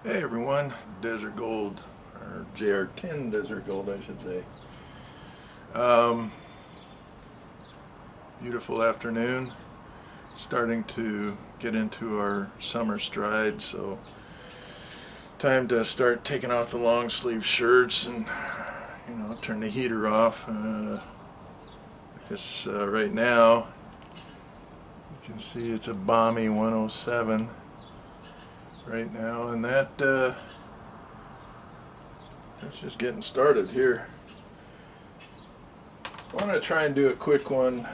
Hey everyone, Desert Gold, or JR10 Desert Gold, I should say. Um, Beautiful afternoon, starting to get into our summer stride, so time to start taking off the long sleeve shirts and, turn the heater off. Because right now, you can see it's a balmy 107 right now, and that's just getting started here. I want to try and do a quick one.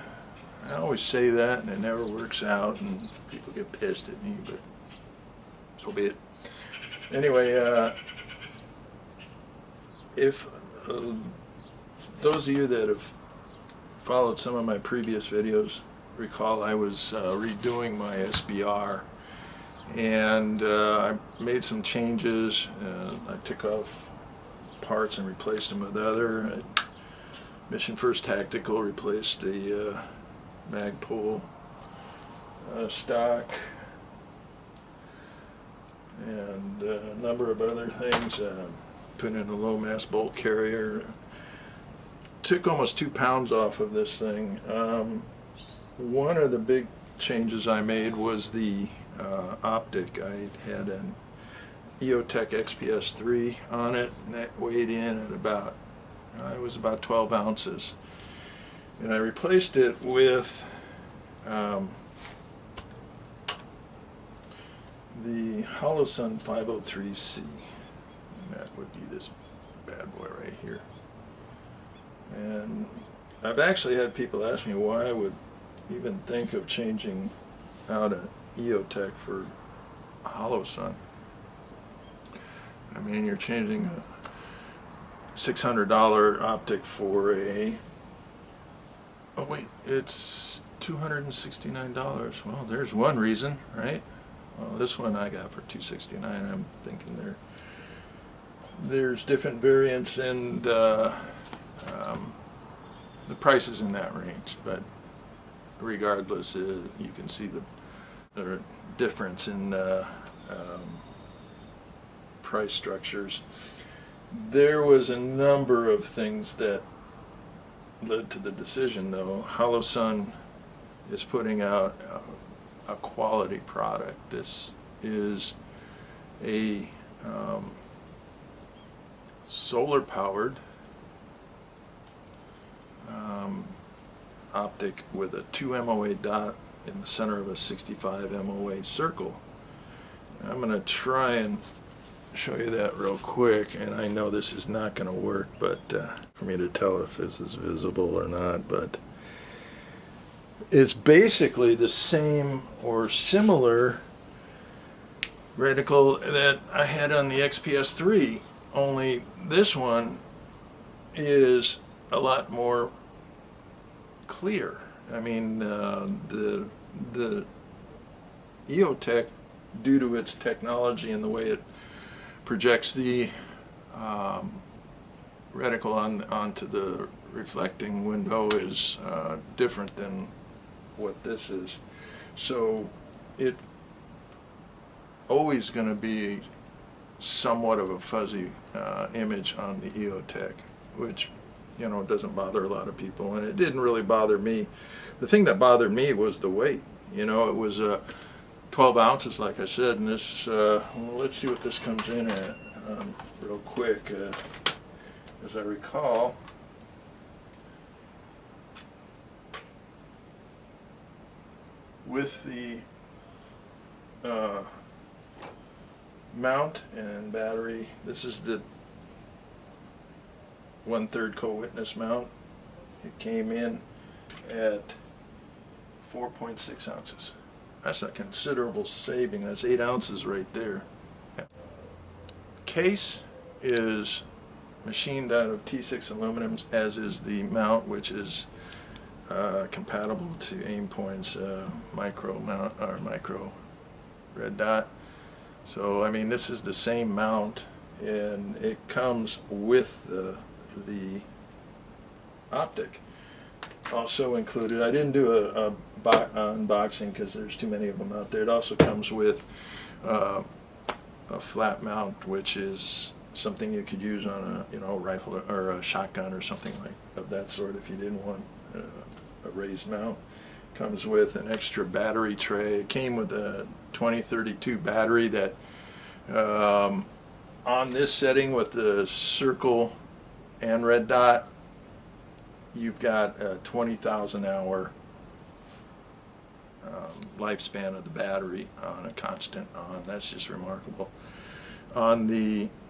I always say that and it never works out and people get pissed at me, but so be it. Anyway, if those of you that have followed some of my previous videos recall, I was redoing my SBR, and I made some changes. I took off parts and replaced them with other. Mission First Tactical replaced the Magpul stock, and a number of other things. Put in a low mass bolt carrier. Took almost 2 pounds off of this thing. One of the big changes I made was the optic. I had an EOTech XPS3 on it, and that weighed in at about, it was about 12 ounces. And I replaced it with the Holosun 503C. And that would be this bad boy right here. And I've actually had people ask me why I would even think of changing out an EOTech for Holosun. I mean, you're changing a $600 optic for a, oh wait, it's $269. Well, there's one reason, right? Well, this one I got for $269. I'm thinking there's different variants, and the price is in that range, but regardless, you can see the difference in price structures. There was a number of things that led to the decision, though. Holosun is putting out a quality product. This is a solar-powered optic with a 2 MOA dot in the center of a 65 MOA circle. I'm going to try and show you that real quick, and I know this is not going to work, but for me to tell if this is visible or not, but it's basically the same or similar reticle that I had on the XPS3, only this one is a lot more clear. I mean, the EOTech, due to its technology and the way it projects the reticle onto the reflecting window, is different than what this is. So it's always going to be somewhat of a fuzzy image on the EOTech, which doesn't bother a lot of people, and it didn't really bother me. The thing that bothered me was the weight. It was 12 ounces, like I said, and this, well, let's see what this comes in at real quick. As I recall, with the mount and battery, this is the 1/3 co-witness mount. It came in at 4.6 ounces. That's a considerable saving. That's 8 ounces right there. Case is machined out of T6 aluminum, as is the mount, which is compatible to Aimpoint's micro mount, or micro red dot. So I mean, this is the same mount, and it comes with the optic also included. I didn't do a unboxing because there's too many of them out there. It also comes with a flat mount, which is something you could use on a rifle or a shotgun or something like of that sort if you didn't want a raised mount. Comes with an extra battery tray. It came with a 2032 battery that on this setting with the circle and red dot, you've got a 20,000 hour lifespan of the battery on a constant on. That's just remarkable.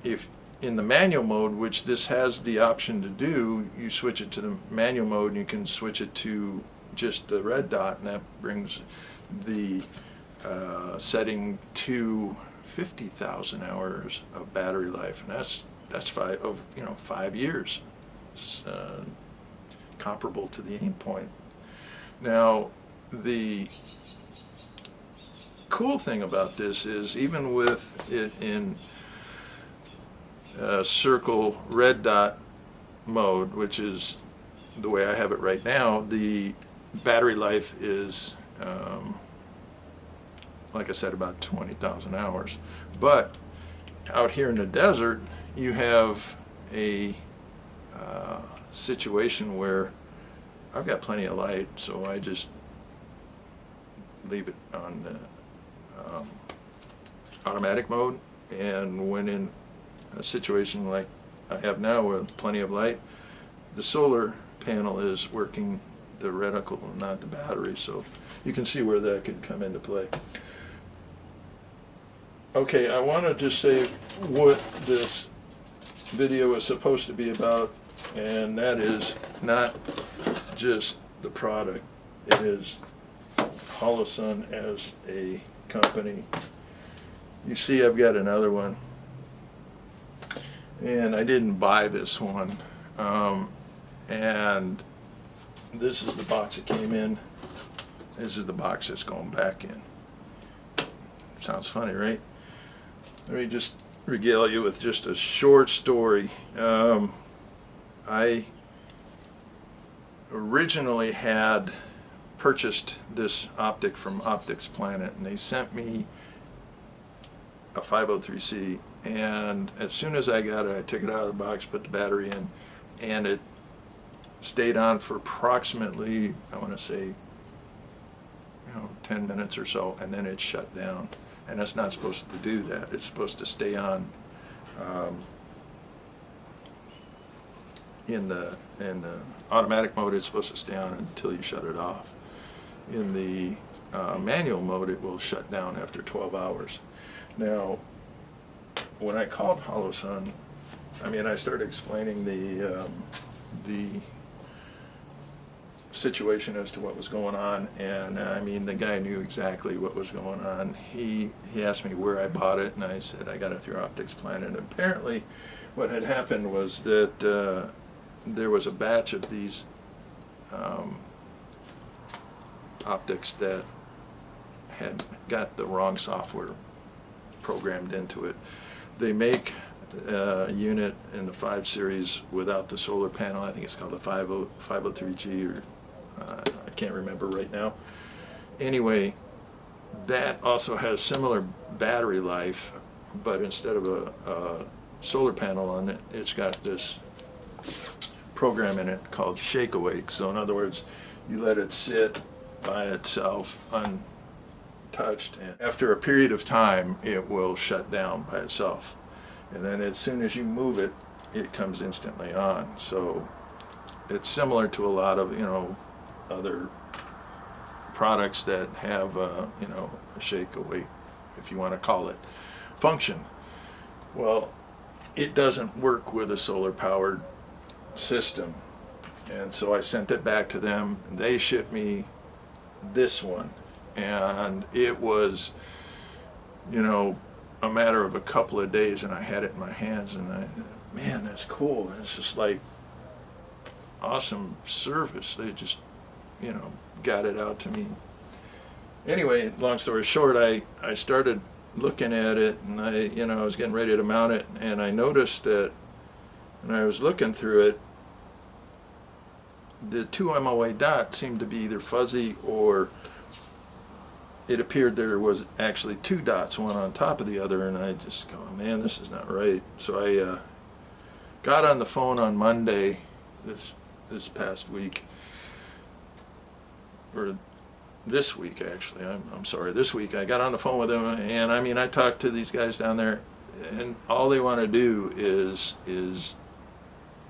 If in the manual mode, which this has the option to do, you switch it to the manual mode and you can switch it to just the red dot, and that brings the setting to 50,000 hours of battery life, and that's 5 years. It's comparable to the aim point. Now, the cool thing about this is even with it in circle red dot mode, which is the way I have it right now, the battery life is like I said, about 20,000 hours. But out here in the desert, you have a situation where I've got plenty of light, so I just leave it on the automatic mode, and when in a situation like I have now with plenty of light, the solar panel is working the reticle, not the battery, so you can see where that could come into play. Okay, I want to just say what this video is supposed to be about, and that is not just the product. It is Holosun as a company. You see I've got another one, and I didn't buy this one, and this is the box it came in. This is the box it's going back in. Sounds funny, right? Let me just regale you with just a short story. I originally had purchased this optic from Optics Planet, and they sent me a 503C, and as soon as I got it, I took it out of the box, put the battery in, and it stayed on for approximately, I want to say, 10 minutes or so, and then it shut down. And it's not supposed to do that. It's supposed to stay on in the automatic mode. It's supposed to stay on until you shut it off. In the manual mode, it will shut down after 12 hours. Now, when I called Holosun, I started explaining the situation as to what was going on, and the guy knew exactly what was going on. He asked me where I bought it, and I said I got it through Optics Planet. And apparently what had happened was that there was a batch of these optics that had got the wrong software programmed into it. They make a unit in the 5 series without the solar panel. I think it's called the 503G, or I can't remember right now. Anyway, that also has similar battery life, but instead of a solar panel on it, it's got this program in it called Shake Awake. So in other words, you let it sit by itself untouched, and after a period of time it will shut down by itself, and then as soon as you move it, it comes instantly on. So it's similar to a lot of other products that have a shake awake, if you want to call it, function. Well, it doesn't work with a solar powered system, and so I sent it back to them, and they shipped me this one, and it was a matter of a couple of days, and I had it in my hands, and man, that's cool. It's just like awesome service. They just got it out to me. Anyway, long story short, I started looking at it, and I was getting ready to mount it, and I noticed that when I was looking through it, the 2 MOA dots seemed to be either fuzzy or it appeared there was actually two dots, one on top of the other, and I just go, man, this is not right. So I got on the phone on Monday, this past week, or this week actually. I'm sorry, this week I got on the phone with them, and I mean, I talked to these guys down there, and all they want to do is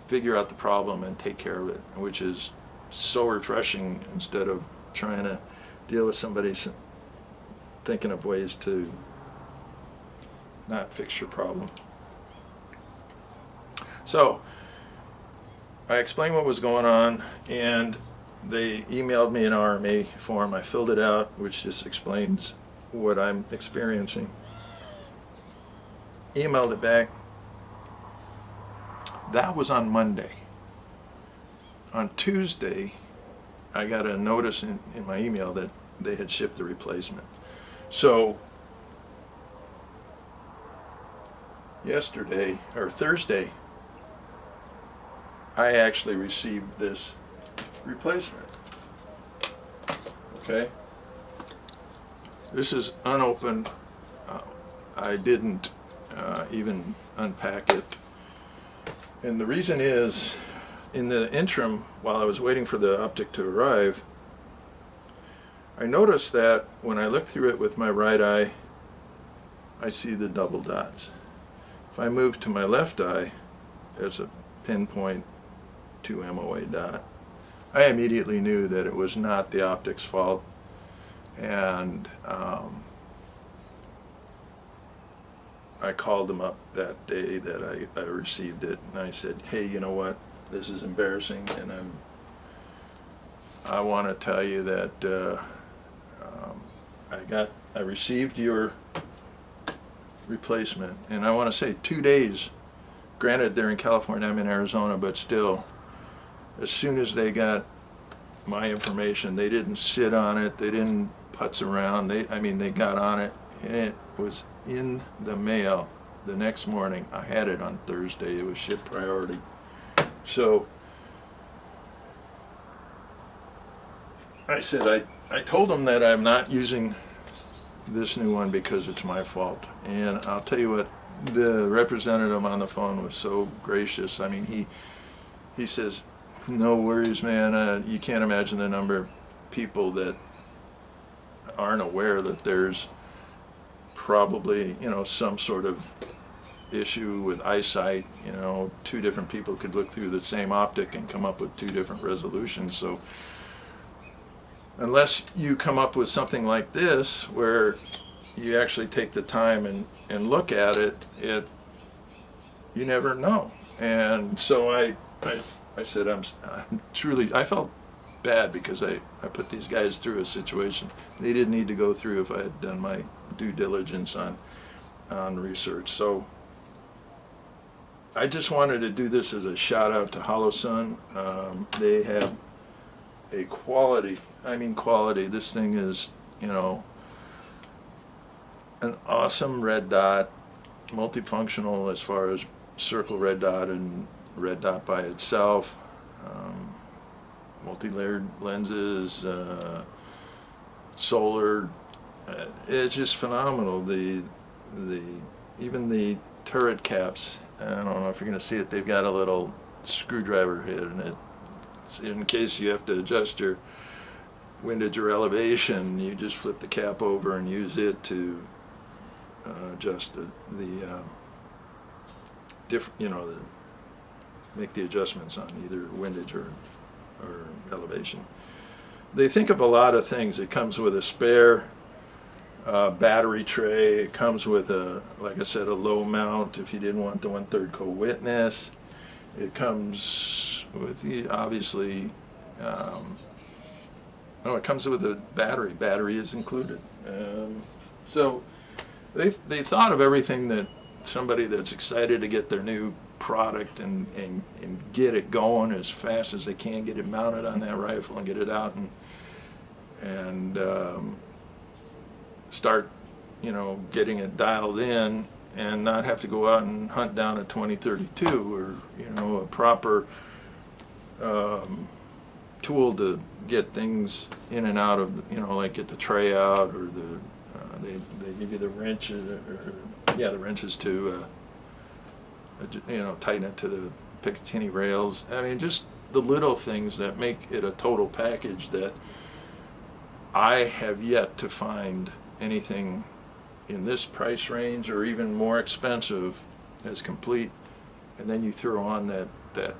figure out the problem and take care of it, which is so refreshing, instead of trying to deal with somebody thinking of ways to not fix your problem. So I explained what was going on, and they emailed me an RMA form. I filled it out, which just explains what I'm experiencing. Emailed it back. That was on Monday. On Tuesday, I got a notice in my email that they had shipped the replacement. So yesterday, or Thursday, I actually received this replacement. Okay? This is unopened. I didn't even unpack it. And the reason is, in the interim, while I was waiting for the optic to arrive, I noticed that when I look through it with my right eye, I see the double dots. If I move to my left eye, there's a pinpoint 2 MOA dot. I immediately knew that it was not the optic's fault, and I called them up that day that I received it, and I said, hey, you know what, this is embarrassing, and I want to tell you that I received your replacement, and I want to say 2 days. Granted, they're in California, I'm in Arizona, but still, as soon as they got my information, they didn't sit on it, they didn't putz around, they got on it, and it was in the mail the next morning. I had it on Thursday, it was shipped priority. So I said, I told them that I'm not using this new one because it's my fault. And I'll tell you what, the representative on the phone was so gracious. I mean, he says, no worries, man. You can't imagine the number of people that aren't aware that there's probably, some sort of issue with eyesight. 2 different people could look through the same optic and come up with 2 different resolutions. So unless you come up with something like this, where you actually take the time and look at it, you never know. And so I said, I'm truly, I felt bad because I put these guys through a situation they didn't need to go through if I had done my due diligence on research. So I just wanted to do this as a shout out to Holosun. They have a quality, this thing is, an awesome red dot, multifunctional as far as circle red dot and red dot by itself, multi-layered lenses, solar. It's just phenomenal. Even the turret caps, I don't know if you're going to see it, they've got a little screwdriver head in it. In case you have to adjust your windage or elevation, you just flip the cap over and use it to adjust the different, make the adjustments on either windage or elevation. They think of a lot of things. It comes with a spare battery tray. It comes with like I said, a low mount if you didn't want the 1/3 co-witness. It comes with obviously. No, it comes with a battery. Battery is included. So they thought of everything that somebody that's excited to get their new product and get it going as fast as they can, get it mounted on that rifle and get it out and start, getting it dialed in, and not have to go out and hunt down a 2032 or a proper tool to get things in and out of, like get the tray out, or they give you the wrenches, the wrenches to tighten it to the Picatinny rails. I mean, just the little things that make it a total package that I have yet to find anything in this price range or even more expensive as complete. And then you throw on that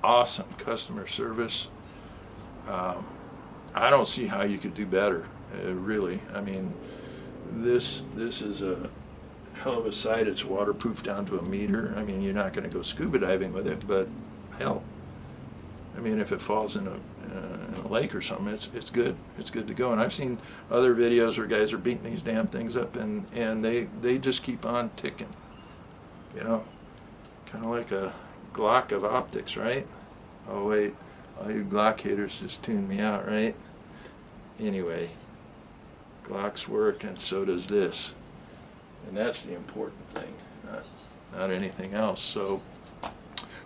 awesome customer service. I don't see how you could do better, really. I mean, this is a hell of a sight. It's waterproof down to a meter. I mean, you're not going to go scuba diving with it, but hell, I mean, if it falls in a lake or something, it's good. It's good to go. And I've seen other videos where guys are beating these damn things up, and they just keep on ticking. Kind of like a Glock of optics, right? Oh wait, all you Glock haters just tuned me out, right? Anyway, Glocks work, and so does this, and that's the important thing, not anything else. So,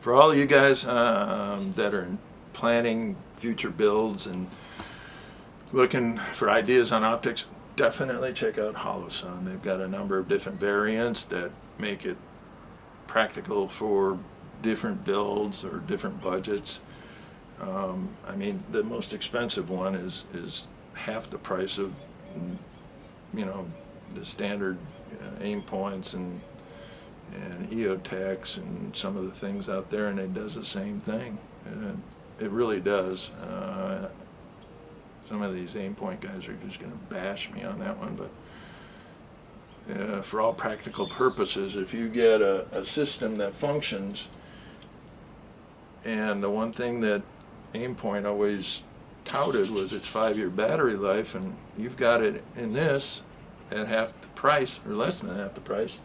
for all of you guys that are planning future builds and looking for ideas on optics, definitely check out Holosun. They've got a number of different variants that make it practical for different builds or different budgets. I mean, the most expensive one is half the price of the standard aim points and EOTechs and some of the things out there, and it does the same thing. It really does. Some of these aim point guys are just going to bash me on that one, but for all practical purposes, if you get a system that functions, and the one thing that Aimpoint always touted was its 5-year battery life, and you've got it in this at half the price, or less than half the price,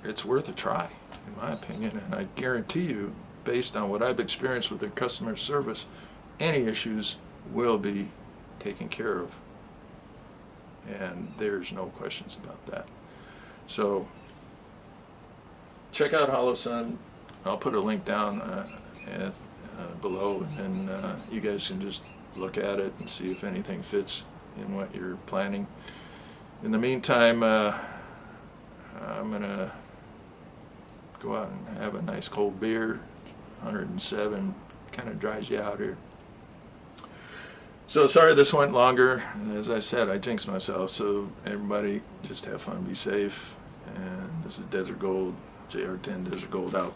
it's worth a try, in my opinion. And I guarantee you, based on what I've experienced with their customer service, any issues will be taken care of. And there's no questions about that. So check out Holosun. I'll put a link down below, and then you guys can just look at it and see if anything fits in what you're planning. In the meantime, I'm gonna go out and have a nice cold beer. 107 kind of dries you out here. So sorry this went longer. As I said, I jinxed myself. So everybody just have fun, be safe. And this is Desert Gold, JR10 Desert Gold out.